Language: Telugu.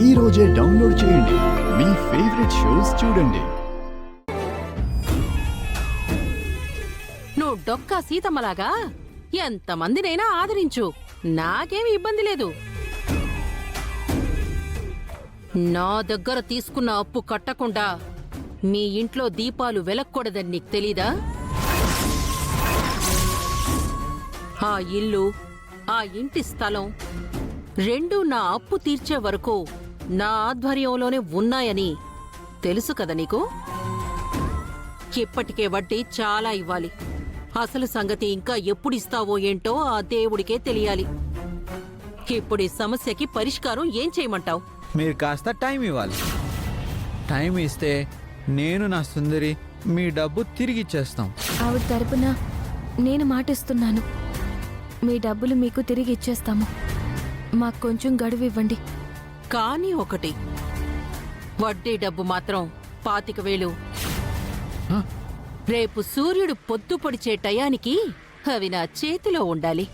ఈ రోజే డౌన్లోడ్ చేయండి. మీ ఫేవరెట్ షోస్ చూడండి. నువ్వు డొక్కా సీతమ్మలాగా ఎంతమందినైనా ఆదరించు, నాకేమి ఇబ్బంది లేదు. నా దగ్గర తీసుకున్న అప్పు కట్టకుండా మీ ఇంట్లో దీపాలు వెలక్కూడదని నీకు తెలీదా? ఆ ఇల్లు, ఆ ఇంటి స్థలం రెండూ నా అప్పు తీర్చే వరకు నా ఆధ్వర్యంలోనే ఉన్నాయని తెలుసు కదా నీకు? ఇప్పటికే వడ్డీ చాలా ఇవ్వాలి. అసలు సంగతి ఇంకా ఎప్పుడిస్తావో ఏంటో ఆ దేవుడికే తెలియాలి. ఇప్పుడు ఈ సమస్యకి పరిష్కారం ఏం చేయమంటావు? మీరు కాస్త టైం ఇవ్వాలి. టైం ఇస్తే నేను నా సుందరి మీ డబ్బు తిరిగి ఇచ్చేస్తాం. ఆవిడ తరపున నేను మాటిస్తున్నాను, మీ డబ్బులు మీకు తిరిగి ఇచ్చేస్తాము. మాకు కొంచెం గడువు ఇవ్వండి. కానీ ఒకటి, వడ్డీ డబ్బు మాత్రం 25,000. రేపు సూర్యుడు పొద్దు పొడిచే టయానికి అవి నా చేతిలో ఉండాలి.